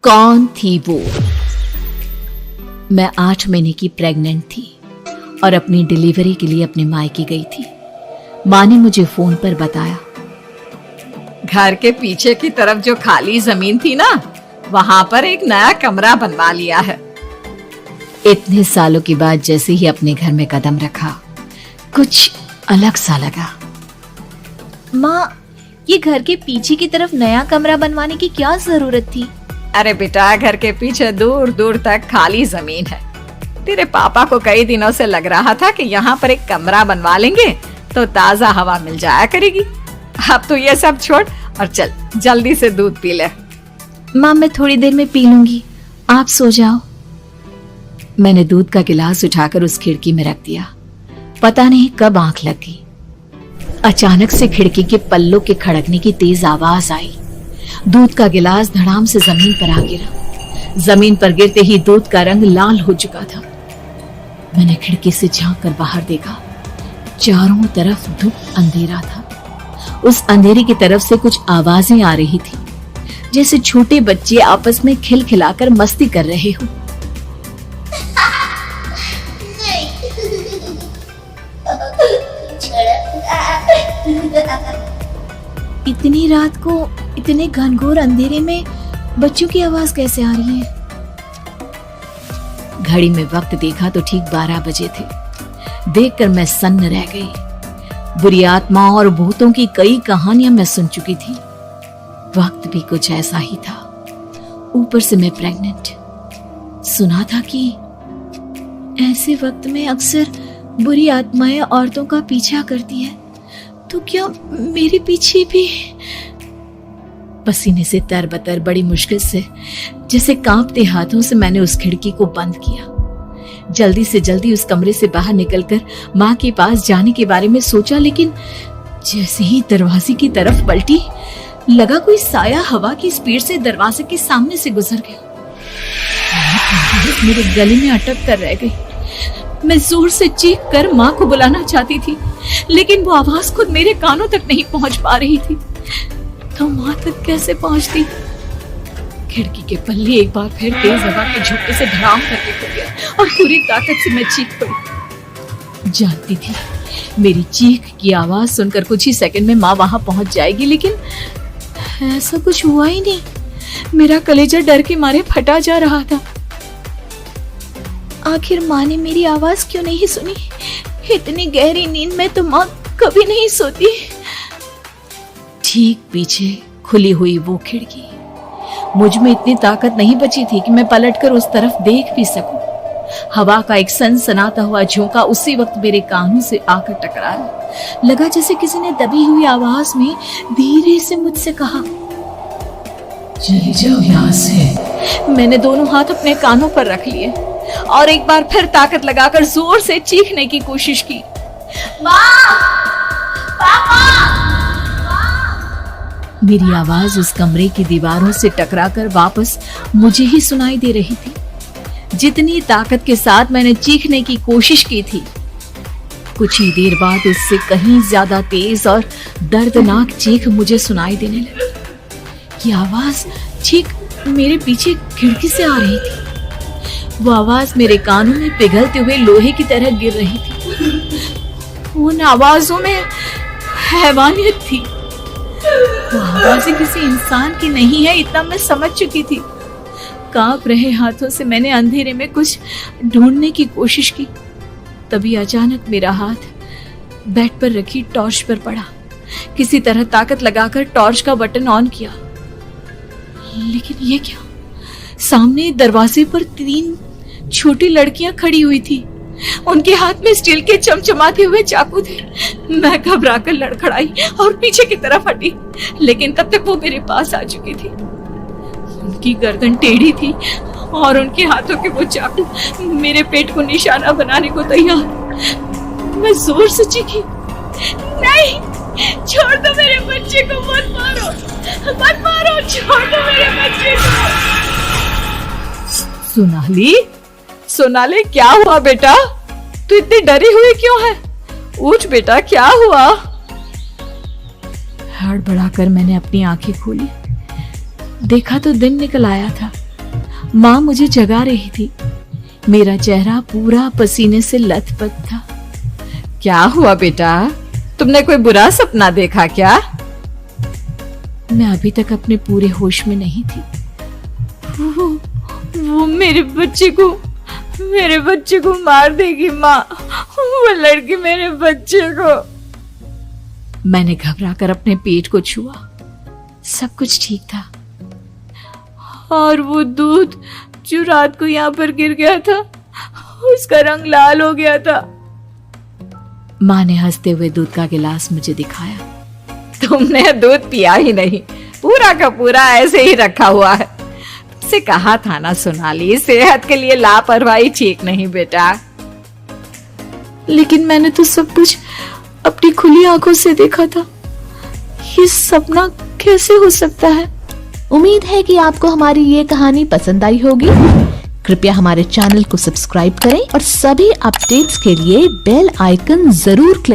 कौन थी वो? मैं 8 महीने की प्रेग्नेंट थी और अपनी डिलीवरी के लिए अपने मायके गई थी। माँ ने मुझे फोन पर बताया, घर के पीछे की तरफ जो खाली जमीन थी ना, वहां पर एक नया कमरा बनवा लिया है। इतने सालों के बाद जैसे ही अपने घर में कदम रखा, कुछ अलग सा लगा। माँ, ये घर के पीछे की तरफ नया कमरा बनवाने की क्या जरूरत थी? अरे बेटा, घर के पीछे दूर दूर तक खाली जमीन है। तेरे पापा को कई दिनों से लग रहा था कि यहाँ पर एक कमरा बनवा लेंगे तो ताजा हवा मिल जाया करेगी। अब तो ये सब छोड़ और चल जल्दी से दूध पी ले। माँ, मैं थोड़ी देर में पी लूंगी, आप सो जाओ। मैंने दूध का गिलास उठाकर उस खिड़की में रख दिया। पता नहीं कब आंख लग गई। अचानक से खिड़की के पल्लों के खड़कने की तेज आवाज आई। दूध का गिलास धड़ाम से जमीन पर आ गिरा। जमीन पर गिरते ही दूध का रंग लाल हो चुका था। मैंने खिड़की से झांक कर बाहर देखा। चारों तरफ धूप अंधेरा था। उस अंधेरे की तरफ से कुछ आवाजें आ रही थी, जैसे छोटे बच्चे आपस में खिलखिलाकर मस्ती कर रहे हो। इतनी रात को इतने घनघोर अंधेरे में बच्चों की आवाज कैसे आ रही है? घड़ी में वक्त देखा तो ठीक 12 बजे थे। देखकर मैं सन्न रह गई। बुरी आत्माओं और भूतों की कई कहानियां मैं सुन चुकी थी। वक्त भी कुछ ऐसा ही था। ऊपर से मैं प्रेग्नेंट। सुना था कि ऐसे वक्त में अक्सर बुरी आत्माएं औरतों का पीछा करती है, तो क्या मेरे पीछे भी? पसीने से तरबतर बड़ी मुश्किल से, जैसे कांपते हाथों से मैंने उस खिड़की को बंद किया। जल्दी से जल्दी उस कमरे से बाहर निकलकर माँ के पास जाने के बारे में सोचा, लेकिन जैसे ही दरवाजे की तरफ पलटी, लगा कोई साया हवा की स्पीड से दरवाजे के सामने से गुजर गया। मेरे गले में अटक कर रह गई। मैं जोर से चीख कर माँ को बुलाना चाहती थी, लेकिन वो आवाज खुद मेरे कानों तक नहीं पहुंच पा रही थी। तो माँ तक कैसे पहुंचती? खिड़की के पल्ले एक बार फिर तेज हवा के झोंके से धड़ाम करके खुल गया और पूरी ताकत से मैं चीख पड़ी। जानती थी मेरी चीख की आवाज सुनकर कुछ ही सेकंड में माँ वहां पहुंच जाएगी, लेकिन ऐसा कुछ हुआ ही नहीं। मेरा कलेजा डर के मारे फटा जा रहा था। आखिर माँ ने मेरी आवाज क्यों नहीं सुनी? इतनी गहरी नींद में तो माँ कभी नहीं सोती। ठीक पीछे खुली हुई वो खिड़की। मुझ में इतनी ताकत नहीं बची थी कि मैं पलटकर उस तरफ देख भी सकूं। हवा का एक सनसनाता हुआ झोंका उसी वक्त मेरे कानों से आकर टकराया। लगा जैसे किसी ने दबी हुई आवाज में धीरे से मुझसे कहा, चली जाओ यहाँ से। मैंने दोनों हाथ अपने कानों पर रख लिए और एक बार फिर ताकत लगाकर जोर से चीखने की कोशिश की। मेरी आवाज उस कमरे की दीवारों से टकराकर वापस मुझे ही सुनाई दे रही थी। जितनी ताकत के साथ मैंने चीखने की कोशिश की थी, कुछ ही देर बाद उससे कहीं ज्यादा तेज और दर्दनाक चीख मुझे सुनाई देने लगी। ये आवाज ठीक मेरे पीछे खिड़की से आ रही थी। वो आवाज मेरे कानों में पिघलते हुए लोहे की तरह गिर रही थी। उन आवाजों में हैवानियत थी। वो आवाजें किसी इंसान की नहीं है, इतना मैं समझ चुकी थी। कांप रहे हाथों से मैंने अंधेरे में कुछ ढूंढने की कोशिश की। तभी अचानक मेरा हाथ बेड पर रखी टॉर्च पर पड़ा। किसी तरह ताकत लगाकर टॉर्च का बटन ऑन किया, लेकिन ये क्या? सामने दरवाजे पर 3 छोटी लड़कियां खड़ी हुई थी। उनके हाथ में स्टील के चमचमाते हुए चाकू थे। मैं घबराकर लड़खड़ाई और पीछे की तरफ हटी, लेकिन तब तक वो मेरे पास आ चुकी थी। उनकी गर्दन टेढ़ी थी और उनके हाथों के वो चाकू मेरे पेट को निशाना बनाने को तैयार। मैं जोर से चीखी, नहीं, छोड़ दो मेरे बच्चे को, मत मारो, मत मारो, छोड़ दो मेरे बच्चे को। सोनाली, क्या हुआ बेटा? तू इतनी डरी हुई क्यों है? उठ बेटा, क्या हुआ? हड़बड़ाकर मैंने अपनी आंखें खोली। देखा तो दिन निकल आया था। माँ मुझे जगा रही थी। मेरा चेहरा पूरा पसीने से लथपथ था। क्या हुआ बेटा, तुमने कोई बुरा सपना देखा क्या? मैं अभी तक अपने पूरे होश में नहीं थी। वो मेरे बच्चे को मार देगी माँ। वो लड़की मेरे बच्चे को। मैंने घबराकर अपने पेट को छुआ। सब कुछ ठीक था। और वो दूध जो रात को यहाँ पर गिर गया था, उसका रंग लाल हो गया था। माँ ने हंसते हुए दूध का गिलास मुझे दिखाया। तुमने दूध पिया ही नहीं, पूरा का पूरा ऐसे ही रखा हुआ है। तुमसे कहा था ना सोनाली, सेहत के लिए लापरवाही ठीक नहीं बेटा। लेकिन मैंने तो सब कुछ अपनी खुली आंखों से देखा था। ये सपना कैसे हो सकता है? उम्मीद है कि आपको हमारी ये कहानी पसंद आई होगी। कृपया हमारे चैनल को सब्सक्राइब करें और सभी अपडेट्स के लिए बेल आइकन जरूर क्लिक